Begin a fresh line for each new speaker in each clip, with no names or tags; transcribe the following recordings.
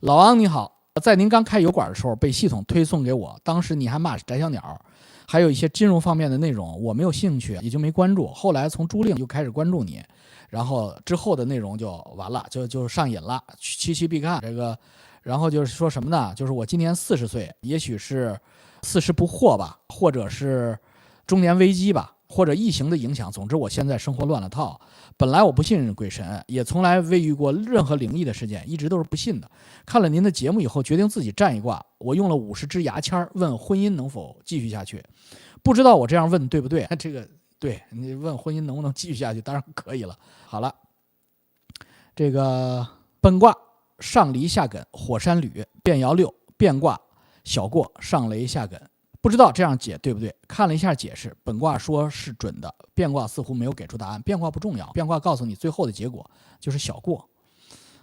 老王你好，在您刚开油管的时候被系统推送给我，当时你还骂翟小鸟，还有一些金融方面的内容，我没有兴趣，也就没关注。后来从朱令就开始关注你，然后之后的内容就完了，就上瘾了，期期必看这个。然后就是说什么呢？就是我今年40岁，也许是40不惑吧，或者是中年危机吧，或者疫情的影响。总之，我现在生活乱了套。本来我不信任鬼神，也从来未遇过任何灵异的事件，一直都是不信的。看了您的节目以后，决定自己占一卦。我用了50支牙签问婚姻能否继续下去。不知道我这样问对不对？这个对你问婚姻能不能继续下去，当然可以了。好了，这个本卦上离下艮，火山履，变爻6，变卦小过上雷下艮。不知道这样解对不对？看了一下解释，本卦说是准的，变卦似乎没有给出答案。变卦不重要，变卦告诉你最后的结果就是小过。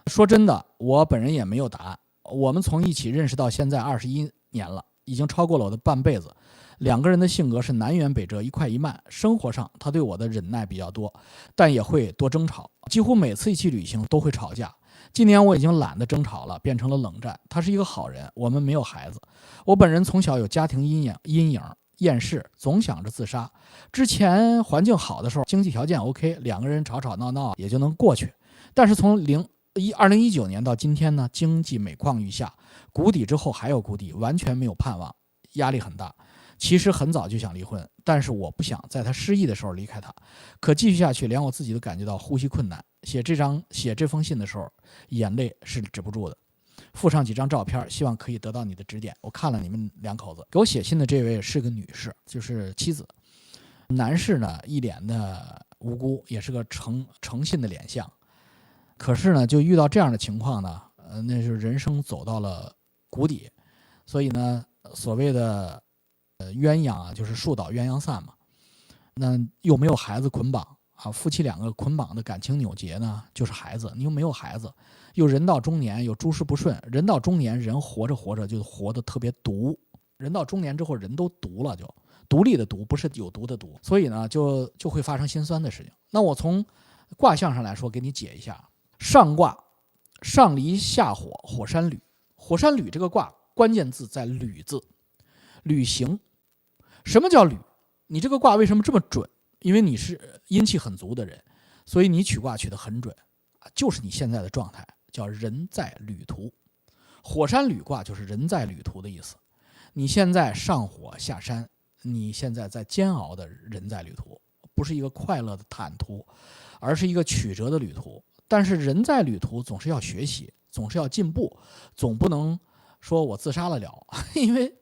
说真的，我本人也没有答案。我们从一起认识到现在21年了，已经超过了我的半辈子。两个人的性格是南辕北辙，一快一慢。生活上他对我的忍耐比较多，但也会多争吵，几乎每次一起旅行都会吵架。今年我已经懒得争吵了，变成了冷战。他是一个好人，我们没有孩子。我本人从小有家庭阴影，厌世，总想着自杀。之前环境好的时候，经济条件 OK， 两个人吵吵闹闹也就能过去。但是从2019年到今天呢，经济每况愈下，谷底之后还有谷底，完全没有盼望，压力很大。其实很早就想离婚，但是我不想在他失意的时候离开他。可继续下去，连我自己都感觉到呼吸困难。写这封信的时候，眼泪是止不住的。附上几张照片，希望可以得到你的指点。我看了你们两口子，给我写信的这位是个女士，就是妻子。男士呢，一脸的无辜，也是个诚信的脸相。可是呢，就遇到这样的情况呢，那就是人生走到了谷底。所以呢，所谓的鸳鸯啊，就是树倒鸳鸯散嘛。那又没有孩子捆绑啊，夫妻两个捆绑的感情扭结呢，就是孩子。你又没有孩子，又人到中年，有诸事不顺。人到中年，人活着活着就活得特别毒。人到中年之后，人都毒了，就独立的毒，不是有毒的毒。所以呢，就会发生心酸的事情。那我从卦象上来说，给你解一下。上卦上离下火，火山履。火山履这个卦关键字在履字，履行。什么叫履？你这个卦为什么这么准？因为你是阴气很足的人，所以你取卦取得很准，就是你现在的状态，叫人在旅途。火山履卦就是人在旅途的意思。你现在上火下山，你现在在煎熬的人在旅途，不是一个快乐的坦途，而是一个曲折的旅途。但是人在旅途总是要学习，总是要进步，总不能说我自杀了，因为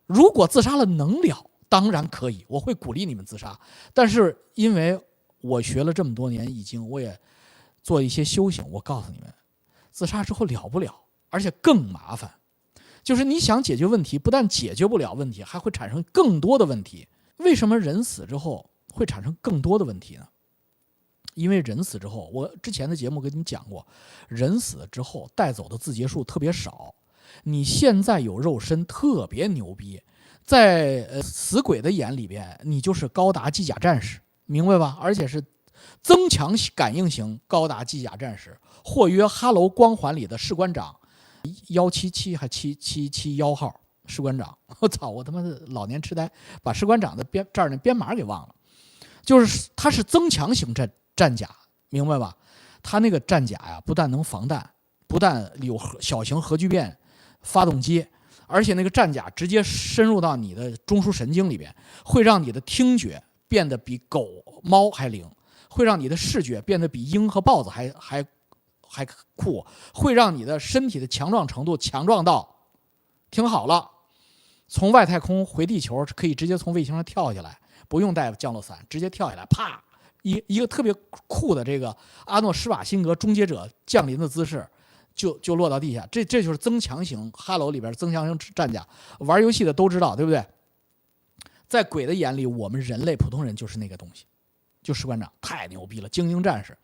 如果自杀了能了，当然可以，我会鼓励你们自杀。但是因为我学了这么多年易经，我也做一些修行，我告诉你们，自杀之后了不了，而且更麻烦。就是你想解决问题，不但解决不了问题，还会产生更多的问题。为什么人死之后会产生更多的问题呢？因为人死之后，我之前的节目跟你讲过，人死了之后带走的字节数特别少。你现在有肉身特别牛逼，在死鬼的眼里边，你就是高达机甲战士，明白吧？而且是增强感应型高达机甲战士，或曰哈喽光环里的士官长177还771号士官长。我操，我他妈的老年痴呆，把士官长的这儿那编码给忘了。就是它是增强型战甲，明白吧？它那个战甲呀，不但能防弹，不但有小型核聚变发动机，而且那个战甲直接深入到你的中枢神经里边，会让你的听觉变得比狗猫还灵，会让你的视觉变得比鹰和豹子还酷，会让你的身体的强壮程度强壮到，听好了，从外太空回地球可以直接从卫星上跳下来，不用带降落伞，直接跳下来，啪，一个特别酷的这个阿诺施瓦辛格终结者降临的姿势。就落到地下，这就是增强型哈喽里边增强型战甲，玩游戏的都知道，对不对？在鬼的眼里，我们人类普通人就是那个东西，就士官长太牛逼了，精英战士。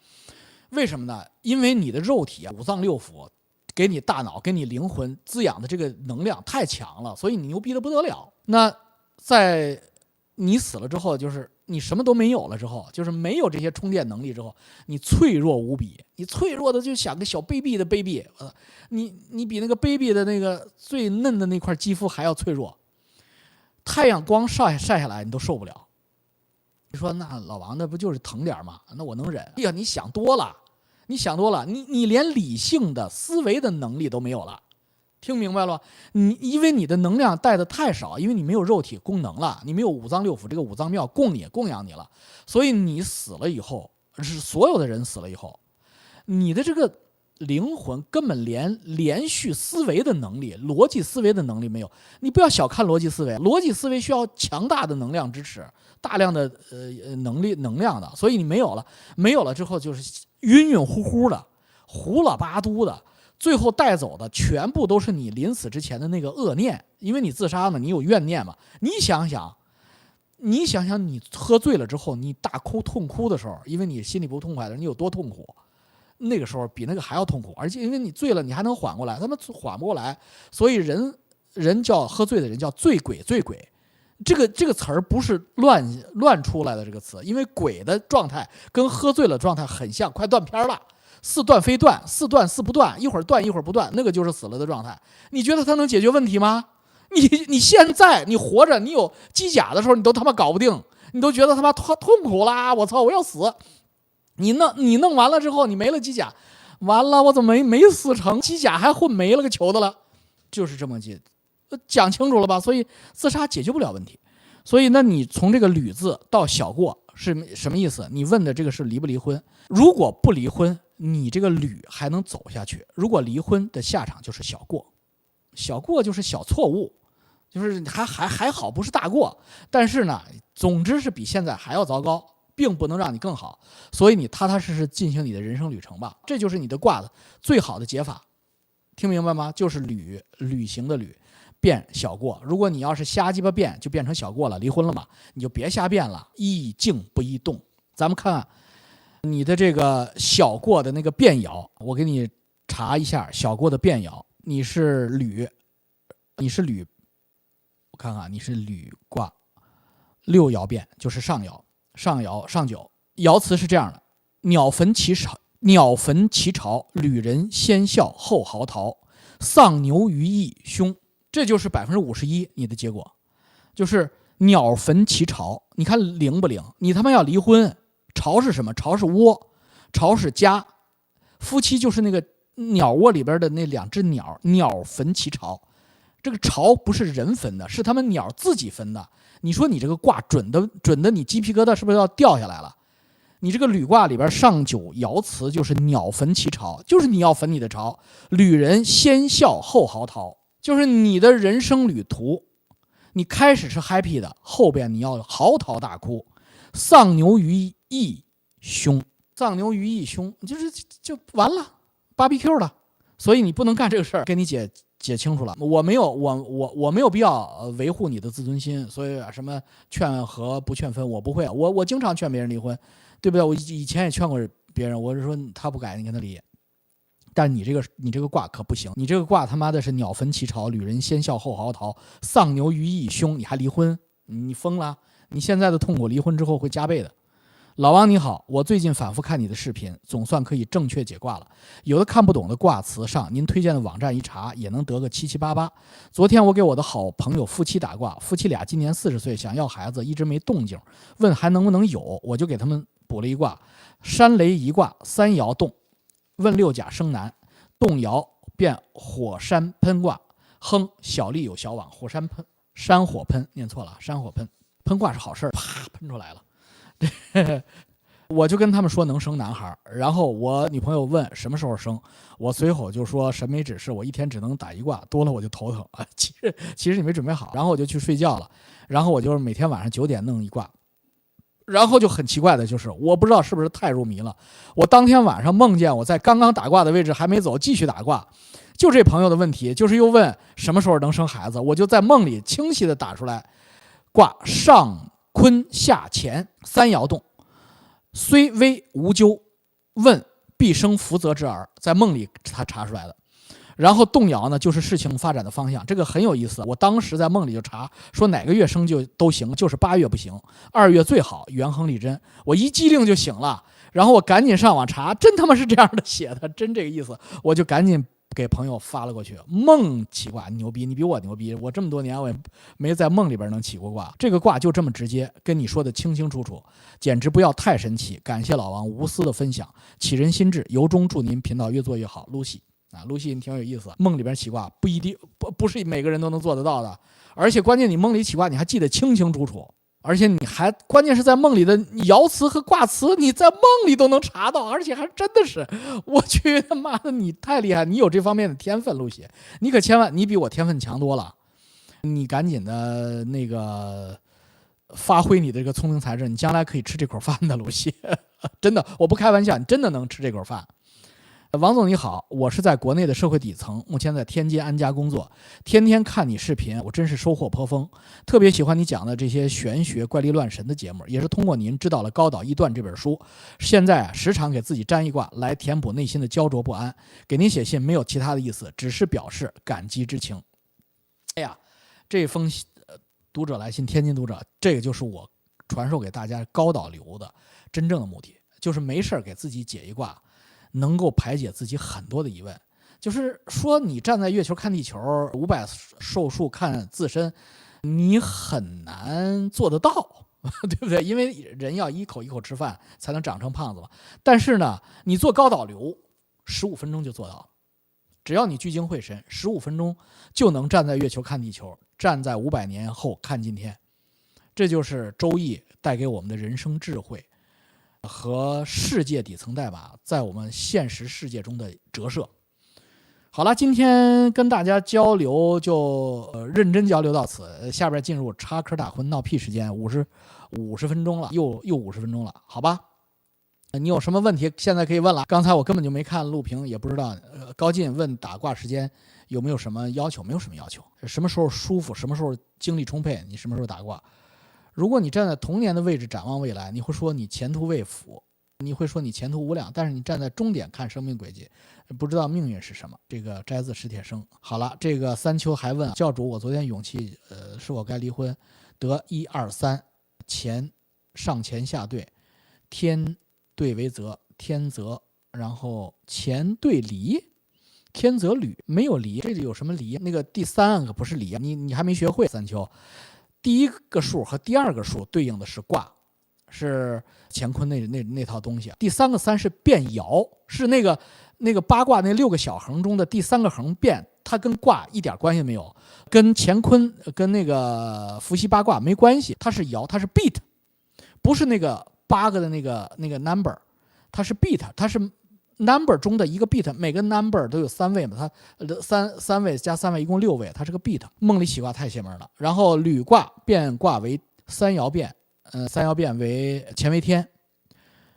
为什么呢？因为你的肉体啊，五脏六腑给你大脑给你灵魂滋养的这个能量太强了，所以你牛逼的不得了。那在你死了之后，就是你什么都没有了之后，就是没有这些充电能力之后，你脆弱无比，你脆弱的就像个小 baby 的 baby，你比那个 baby 的那个最嫩的那块肌肤还要脆弱，太阳光晒下来你都受不了。你说那老王那不就是疼点吗？那我能忍。哎呀，你想多了，你连理性的思维的能力都没有了。听明白了？因为你的能量带的太少，因为你没有肉体功能了，你没有五脏六腑这个五脏庙供养你了，所以你死了以后，是所有的人死了以后，你的这个灵魂根本连续思维的能力、逻辑思维的能力没有。你不要小看逻辑思维，逻辑思维需要强大的能量支持，大量的能量的，所以你没有了之后就是晕乎乎的、胡了八嘟的。最后带走的全部都是你临死之前的那个恶念，因为你自杀嘛，你有怨念嘛。你想想，你喝醉了之后，你大哭痛哭的时候，因为你心里不痛快的，你有多痛苦？那个时候比那个还要痛苦，而且因为你醉了，你还能缓过来，他们缓不过来，所以人叫喝醉的人叫醉鬼。这个词儿不是乱出来的这个词，因为鬼的状态跟喝醉了状态很像，快断片了。似断非断，似断似不断，一会儿断一会儿不断，那个就是死了的状态。你觉得它能解决问题吗？你现在你活着，你有机甲的时候，你都他妈搞不定，你都觉得他妈痛苦啦！我操，我要死！你弄完了之后，你没了机甲，完了我怎么没死成？机甲还混没了个球的了，就是这么讲清楚了吧？所以自杀解决不了问题。所以那你从这个吕字到小过是什么意思？你问的这个是离不离婚？如果不离婚，你这个吕还能走下去；如果离婚的下场就是小过，小过就是小错误，就是还好不是大过，但是呢，总之是比现在还要糟糕，并不能让你更好。所以你踏踏实实进行你的人生旅程吧，这就是你的卦的最好的解法。听明白吗？就是旅行的旅。变小过，如果你要是瞎鸡巴变，就变成小过了，离婚了嘛，你就别瞎变了，宜静不宜动。咱们看你的这个小过的那个变爻，我给你查一下小过的变爻，你是履，我看看你是履卦六爻变，就是上爻上九，爻辞是这样的：鸟焚其巢，旅人先笑后嚎啕，丧牛于义凶。这就是51%你的结果，就是鸟焚其巢，你看灵不灵？你他妈要离婚，巢是什么？巢是窝，巢是家，夫妻就是那个鸟窝里边的那两只鸟，鸟焚其巢，这个巢不是人焚的，是他们鸟自己焚的。你说你这个卦准的，你鸡皮疙瘩是不是要掉下来了？你这个履卦里边上九爻辞就是鸟焚其巢，就是你要焚你的巢，旅人先笑后嚎啕。就是你的人生旅途，你开始是 happy 的，后边你要嚎啕大哭，丧牛于义凶，就完了，BBQ 了。所以你不能干这个事儿，给你解清楚了。我没有必要维护你的自尊心，所以什么劝和不劝分，我不会，我经常劝别人离婚，对不对？我以前也劝过别人，我是说他不改，你跟他离。但你这个卦可不行，你这个卦他妈的是鸟焚其巢，旅人先笑后嚎啕，丧牛于义凶，你还离婚？你疯了？你现在的痛苦离婚之后会加倍的。老王你好，我最近反复看你的视频，总算可以正确解卦了。有的看不懂的卦辞上您推荐的网站一查，也能得个77888。昨天我给我的好朋友夫妻打卦，夫妻俩今年40岁，想要孩子，一直没动静，问还能不能有，我就给他们补了一卦，山雷一卦，3爻动。问六甲生男，动爻变火山喷卦，亨小利有小往，火山喷山火喷，念错了，山火喷卦是好事，啪喷出来了。我就跟他们说能生男孩，然后我女朋友问什么时候生，我随口就说神没指示，我一天只能打一卦，多了我就头疼啊。其实你没准备好，然后我就去睡觉了，然后我就是每天晚上9点弄一卦。然后就很奇怪的就是，我不知道是不是太入迷了，我当天晚上梦见我在刚刚打卦的位置还没走，继续打卦。就这朋友的问题，就是又问什么时候能生孩子，我就在梦里清晰的打出来，卦上坤下乾3爻动，虽危无咎，问必生福泽之儿，在梦里他查出来的。然后动摇呢，就是事情发展的方向，这个很有意思。我当时在梦里就查，说哪个月生就都行，就是8月不行，2月最好。元亨利贞，我一机灵就醒了，然后我赶紧上网查，真他妈是这样的写的，真这个意思，我就赶紧给朋友发了过去。梦起卦牛逼，你比我牛逼，我这么多年我也没在梦里边能起过卦，这个卦就这么直接，跟你说的清清楚楚，简直不要太神奇。感谢老王无私的分享，启人心智，由衷祝您频道越做越好，Lucy。Lucy 你挺有意思，梦里边起卦不一定不是每个人都能做得到的，而且关键你梦里起卦你还记得清清楚楚，而且你还关键是在梦里的爻辞和卦辞你在梦里都能查到，而且还真的是，我去他妈的你太厉害，你有这方面的天分，Lucy，你可千万，你比我天分强多了，你赶紧的那个发挥你的这个聪明才智，你将来可以吃这口饭的，Lucy，真的我不开玩笑，你真的能吃这口饭。王总你好，我是在国内的社会底层，目前在天津安家工作，天天看你视频，我真是收获颇丰，特别喜欢你讲的这些玄学怪力乱神的节目，也是通过您知道了《高岛易断》这本书，现在时常给自己占一卦来填补内心的焦灼不安，给您写信没有其他的意思，只是表示感激之情。哎呀，这封读者来信，天津读者，这个就是我传授给大家高岛流的真正的目的，就是没事给自己解一卦，能够排解自己很多的疑问。就是说你站在月球看地球，500寿数看自身，你很难做得到，对不对？因为人要一口一口吃饭才能长成胖子嘛。但是呢，你做高岛流15分钟就做到了，只要你聚精会神，15分钟就能站在月球看地球，站在500年后看今天。这就是周易带给我们的人生智慧和世界底层代码在我们现实世界中的折射。好了，今天跟大家交流就认真交流到此，下边进入插科打诨闹屁时间，50分钟了，又50分钟了，好吧？你有什么问题现在可以问了。刚才我根本就没看录屏，也不知道高进问打卦时间有没有什么要求，没有什么要求，什么时候舒服，什么时候精力充沛，你什么时候打卦。如果你站在童年的位置展望未来，你会说你前途未卜，你会说你前途无量，但是你站在终点看生命轨迹，不知道命运是什么。这个摘自史铁生。好了，这个三秋还问教主，我昨天勇气是否该离婚？得1、2、3，上乾下兑，天兑为泽，天泽，然后乾兑离，天泽履，没有离，这里有什么离？那个第3个不是离，你还没学会三秋。第一个数和第二个数对应的是卦，是乾坤那套东西。第3个3是变爻，是那个八卦那6个小横中的第3个横变，它跟卦一点关系没有，跟乾坤跟那个伏羲八卦没关系，它是爻，它是 beat， 不是那个8个的那个 number， 它是 beat， 它是 number 中的一个 beat， 每个 number 都有3位嘛，它三位加3位一共6位，它是个 beat。梦里起卦太邪门了。然后履卦变卦为3爻变，3爻变为乾为天。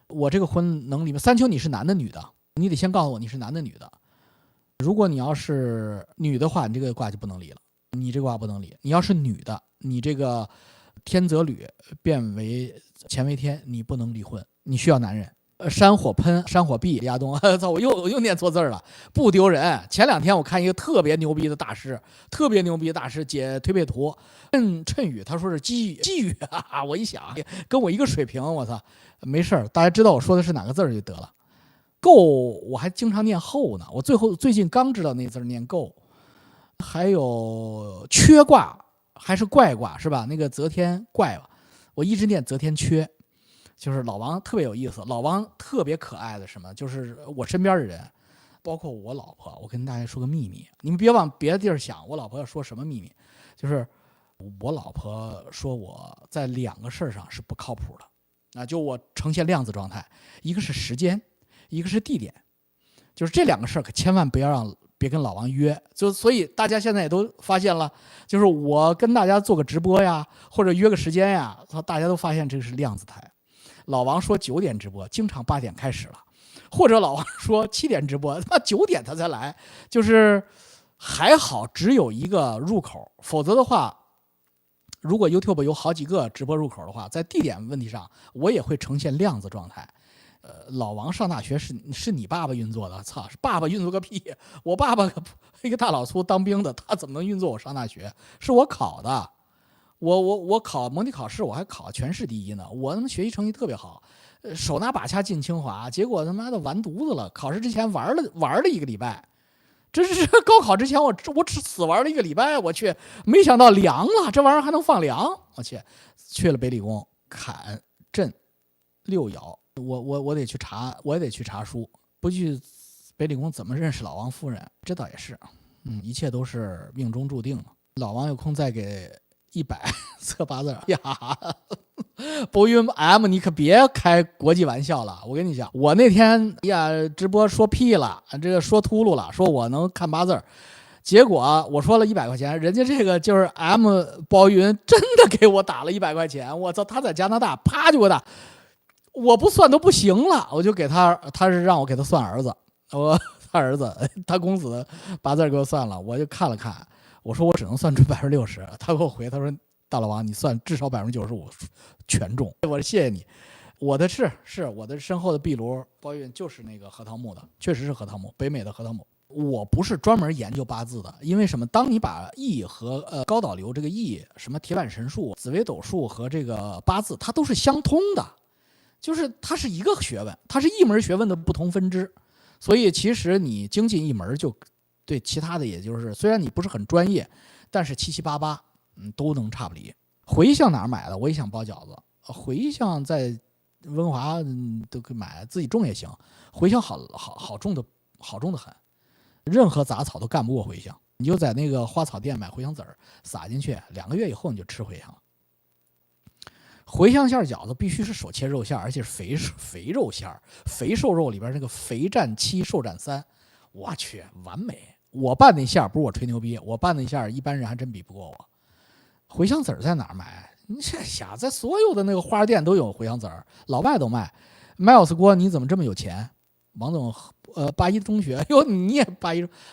我这个婚能离吗？三秋你是男的女的？你得先告诉我你是男的女的。如果你要是女的话，你这个卦就不能离了，你这个卦不能离。你要是女的，你这个天泽履变为乾为天，你不能离婚，你需要男人。山火喷，山火闭，亚东，操！我又念错字了，不丢人。前2天我看一个特别牛逼的大师解推背图，谶语，他说是积语啊，我一想跟我一个水平，我操，没事，大家知道我说的是哪个字就得了。够，我还经常念后呢，我最近刚知道那字念够。还有缺卦还是怪卦是吧？那个则天怪吧，我一直念则天缺。就是老王特别有意思，老王特别可爱的什么，就是我身边的人，包括我老婆，我跟大家说个秘密，你们别往别的地儿想，我老婆要说什么秘密，就是我老婆说我在2个事儿上是不靠谱的，就我呈现量子状态，一个是时间，一个是地点，就是这2个事儿可千万别跟老王约，所以大家现在也都发现了，就是我跟大家做个直播呀，或者约个时间呀，大家都发现这个是量子台。老王说9点直播，经常8点开始了，或者老王说7点直播，他9点他才来，就是还好只有一个入口，否则的话，如果 YouTube 有好几个直播入口的话，在地点问题上，我也会呈现量子状态。老王上大学是你爸爸运作的，操，是爸爸运作个屁！我爸爸一个大老粗当兵的，他怎么能运作我上大学？是我考的，我考模拟考试，我还考全市第1呢，我他妈学习成绩特别好，手拿把掐进清华，结果他妈的完犊子了，考试之前玩了1个礼拜。这是高考之前我只死玩了1个礼拜，我去，没想到凉了，这玩意儿还能放凉，我去了北理工砍震6爻，我得去查，我也得去查书，不去北理工怎么认识老王夫人？这倒也是，一切都是命中注定嘛。老王有空再给100测8字呀。博云 M， 你可别开国际玩笑了。我跟你讲，我那天直播说屁了，这个说秃噜了，说我能看8字，结果我说了100块钱，人家这个就是 M 包云真的给我打了100块钱。我操，他在加拿大，啪就给我打，我不算都不行了，我就给他是让我给他算儿子，他儿子他公子的8字给我算了，我就看了看，我说我只能算准60%，他给我回，他说。大老王，你算至少95%全中，我说谢谢你。我的是我的身后的壁炉包运就是那个核桃木的，确实是核桃木，北美的核桃木。我不是专门研究八字的，因为什么？当你把易和高导流这个易，什么铁板神术、紫微斗数和这个八字，它都是相通的，就是它是一个学问，它是一门学问的不同分支。所以其实你精进一门，就对其他的，也就是虽然你不是很专业，但是七七八八。都能差不离。回向哪儿买的？我也想包饺子。回向在温华都可以买，自己种也行。回向好种的很，任何杂草都干不过回向。你就在那个花草店买茴香籽儿，撒进去，2个月以后你就吃茴香了。茴香馅饺子必须是手切肉馅，而且是肥肉馅，肥瘦肉里边那个肥占7，瘦占3，我去，完美！我拌那馅不是我吹牛逼，我拌那馅一般人还真比不过我。茴香籽在哪儿买？你这下在所有的那个花店都有茴香籽，老外都卖。Miles 锅，你怎么这么有钱？王总，八一中学，哟，你也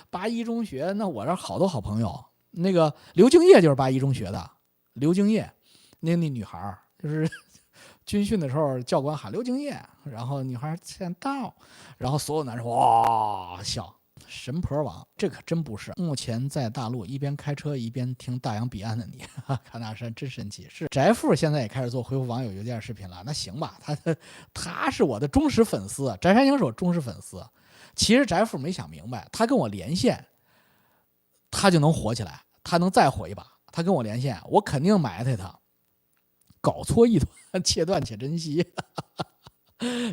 八一中学，那我这好多好朋友。那个刘敬业就是八一中学的，刘敬业，那女孩就是军训的时候，教官喊刘敬业，然后女孩先到，然后所有男生哇笑。神婆王，这可真不是。目前在大陆一边开车一边听大洋彼岸的你，看大山真神奇。是翟富现在也开始做回复网友邮件视频了，那行吧，他是我的忠实粉丝，翟山鹰是我忠实粉丝。其实翟富没想明白，他跟我连线，他就能火起来，他能再火一把。他跟我连线，我肯定埋汰他，搞错一段，切断且珍惜。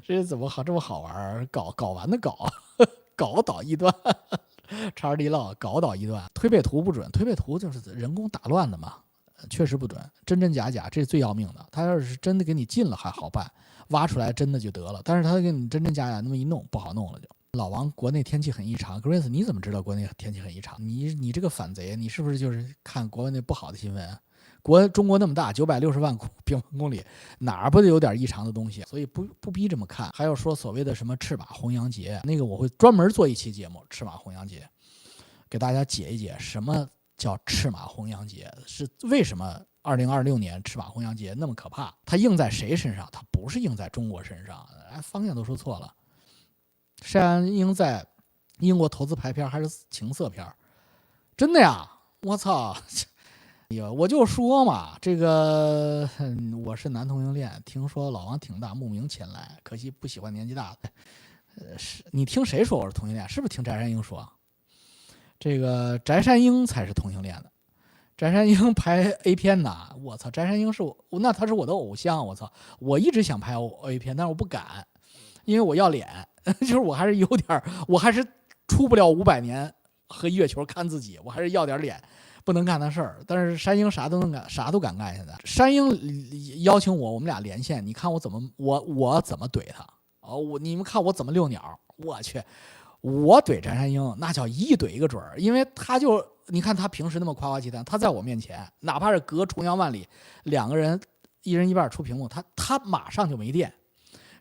这怎么好这么好玩？搞完的搞倒一段，叉地唠搞倒一段，推背图不准，推背图就是人工打乱的嘛，确实不准，真真假假，这是最要命的。他要是真的给你进了还好办，挖出来真的就得了，但是他给你真真假假那么一弄，不好弄了就。老王，国内天气很异常 ，Grace 你怎么知道国内天气很异常？你这个反贼，你是不是就是看国内不好的新闻？中国那么大，960万平方公里，哪儿不得有点异常的东西？所以不逼这么看。还有说所谓的什么赤马红羊节，那个我会专门做一期节目，赤马红羊节，给大家解一解什么叫赤马红羊节，是为什么2026年赤马红羊节那么可怕？它映在谁身上？它不是映在中国身上，方向都说错了。山鹰在英国投资拍片还是情色片？真的呀！我操！我就说嘛，这个我是男同性恋，听说老王挺大，慕名前来，可惜不喜欢年纪大的。是你听谁说我是同性恋？是不是听翟山鹰说？这个翟山鹰才是同性恋的。翟山鹰拍 A 片呢，我操！翟山鹰是那他是我的偶像，我操！我一直想拍 A 片，但是我不敢，因为我要脸，就是我还是有点，我还是出不了500年和月球看自己，我还是要点脸。不能干的事儿，但是山鹰啥都能干，啥都敢干。现在山鹰邀请我们俩连线，你看我怎么怼他你们看我怎么遛鸟？我去，我怼翟山鹰那叫一怼一个准儿，因为你看他平时那么夸夸其谈，他在我面前，哪怕是隔重洋万里，2个人1人1半出屏幕，他马上就没电，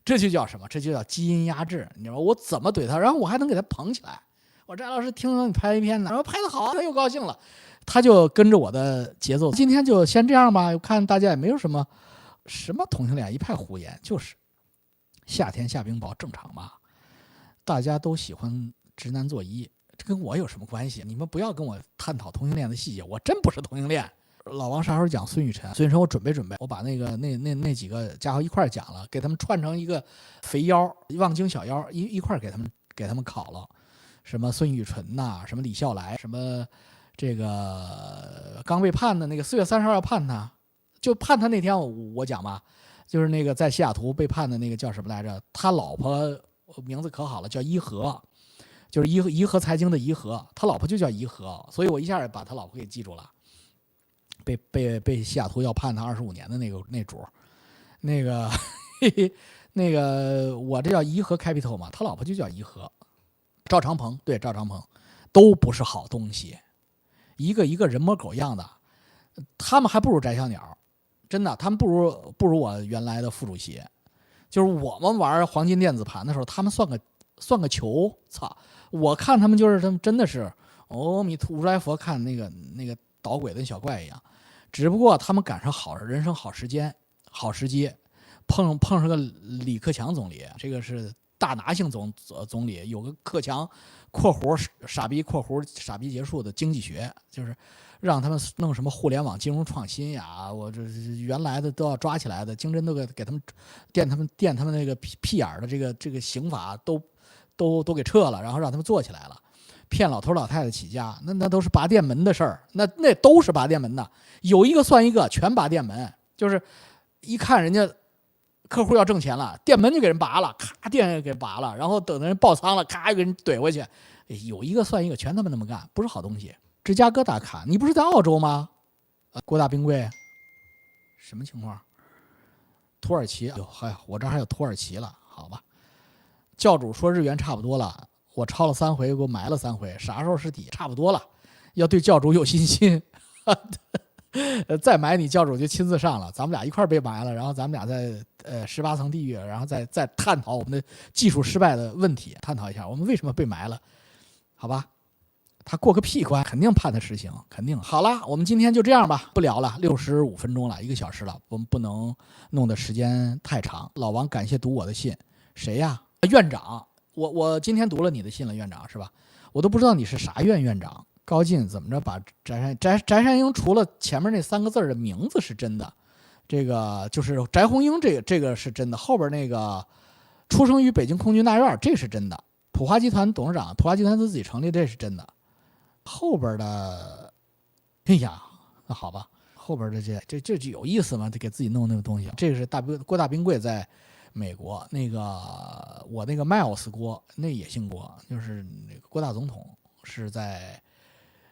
这就叫什么？这就叫基因压制，你知道吗？我怎么怼他，然后我还能给他捧起来。我翟老师听说你拍一片呢，然后拍得好，他又高兴了。他就跟着我的节奏，今天就先这样吧。看大家也没有什么同性恋，一派胡言，就是夏天下冰雹正常吧？大家都喜欢直男做揖，这跟我有什么关系？你们不要跟我探讨同性恋的细节，我真不是同性恋。老王啥时候讲孙雨晨？孙雨晨我准备，我把那几个家伙一块讲了，给他们串成一个肥腰望京小腰一块给他们烤了。什么孙雨晨呐，什么李笑来，什么这个刚被判的那个4月30号要判他，就判他那天我讲吧，就是那个在西雅图被判的那个叫什么来着？他老婆名字可好了，叫伊和，就是怡和财经的怡和，他老婆就叫怡和，所以我一下把他老婆给记住了。被西雅图要判他25年的那主，那个那个我这叫怡和 Capital 嘛，他老婆就叫怡和。赵长鹏，对，赵长鹏都不是好东西，一个人模狗样的，他们还不如翟小鸟，真的，他们不如我原来的副主席。就是我们玩黄金电子盘的时候，他们算个球，操！我看他们真的是阿弥陀如来佛看那个捣鬼的小怪一样，只不过他们赶上人生好时机，碰上个李克强总理，这个是大拿性总理，有个克强括弧傻逼括弧傻逼结束的经济学，就是让他们弄什么互联网金融创新呀，我这原来的都要抓起来的，经侦都给他们垫他们那个屁眼的这个刑法都给撤了，然后让他们做起来了。骗老头老太太起家，那都是拔电门的事儿，那都是拔电门的，有一个算一个，全拔电门，就是一看人家客户要挣钱了，电门就给人拔了，咔，电给拔了，然后等人爆仓了，咔，又给人怼回去，有一个算一个，全他们那么干，不是好东西。芝加哥大咖，你不是在澳洲吗？郭大冰柜，什么情况？土耳其，我这还有土耳其了，好吧。教主说日元差不多了，我抄了3回，给我埋了3回，啥时候是底？差不多了，要对教主有信心。再埋你教主就亲自上了，咱们俩一块被埋了，然后咱们俩在18层地狱，然后再探讨我们的技术失败的问题，探讨一下我们为什么被埋了，好吧？他过个屁关，肯定判他实刑，肯定。好了，我们今天就这样吧，不聊了，65分钟了，1个小时了，我们不能弄的时间太长。老王感谢读我的信，谁呀？院长，我今天读了你的信了，院长是吧？我都不知道你是啥院长。高进怎么着把翟山鹰除了前面那3个字的名字是真的，这个就是翟红英，这个是真的，后边那个出生于北京空军大院这是真的，普华集团董事长，普华集团自己成立这是真的，后边的，哎呀，那好吧，后边的这就有意思吗？得给自己弄那个东西，这个是郭大冰柜在美国，那个我那个 Miles 郭那也姓郭，就是那个郭大总统是在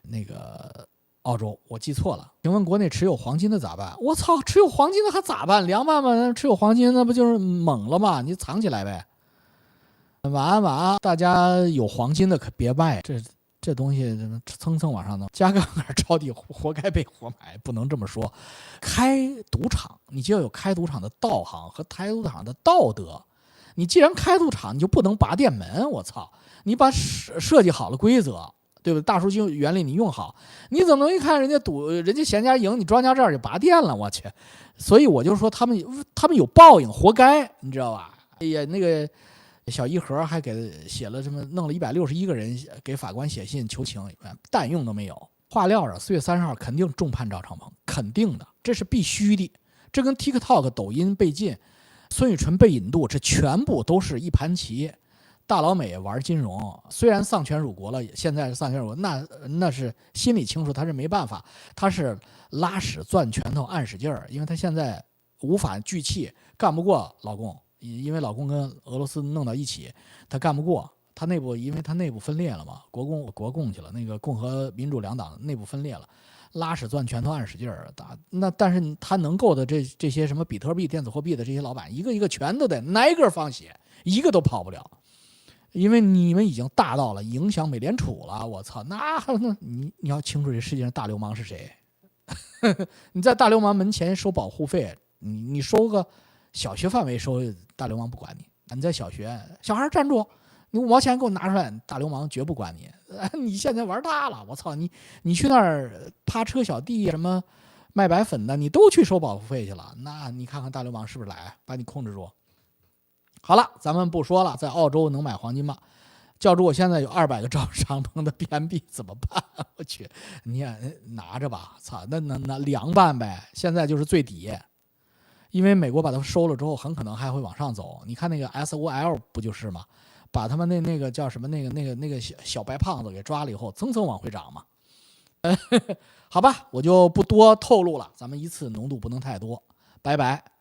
那个澳洲，我记错了。请问国内持有黄金的咋办？我操，持有黄金的还咋办？2万吗？持有黄金那不就是猛了吗？你藏起来呗。晚安，大家有黄金的可别卖，这东西蹭蹭往上弄，加杠杆抄底，活该被活埋，不能这么说。开赌场，你就要有开赌场的道行和开赌场的道德。你既然开赌场，你就不能拔电门，我操！你把设计好了规则。对不对？大数据原理你用好，你怎么能一看人家闲家赢，你庄家这儿就拔电了？我去！所以我就说他们有报应，活该，你知道吧？哎呀，那个小一盒还给写了什么，弄了161个人给法官写信求情，蛋用都没有。话撂着，4月30号肯定重判赵长鹏，肯定的，这是必须的。这跟 TikTok、抖音被禁，孙雨晨被引渡，这全部都是一盘棋。大老美玩金融，虽然丧权辱国了，现在是丧权辱国，那是心里清楚，他是没办法，他是拉屎攥拳头按使劲儿，因为他现在无法聚气，干不过老公，因为老公跟俄罗斯弄到一起，他干不过，他内部因为他内部分裂了嘛，国共去了，那个共和民主2党内部分裂了，拉屎攥拳头按使劲儿，但是他能够的这些什么比特币、电子货币的这些老板，一个一个全都得挨个放血，一个都跑不了。因为你们已经大到了影响美联储了，我操！那你要清楚这世界上大流氓是谁。你在大流氓门前收保护费，你收个小学范围收，大流氓不管你。你在小孩站住，你5毛钱给我拿出来，大流氓绝不管你。你现在玩大了，我操！你去那儿趴车小弟什么卖白粉的，你都去收保护费去了，那你看看大流氓是不是来把你控制住？好了，咱们不说了，在澳洲能买黄金吗？教主，我现在有200个赵长鹏的 BNB 怎么办？我去，你也拿着吧，操，那凉拌呗。现在就是最底，因为美国把它收了之后，很可能还会往上走。你看那个 SOL 不就是吗？把他们那个叫什么那个小白胖子给抓了以后，蹭蹭往回涨嘛。好吧，我就不多透露了，咱们一次浓度不能太多，拜拜。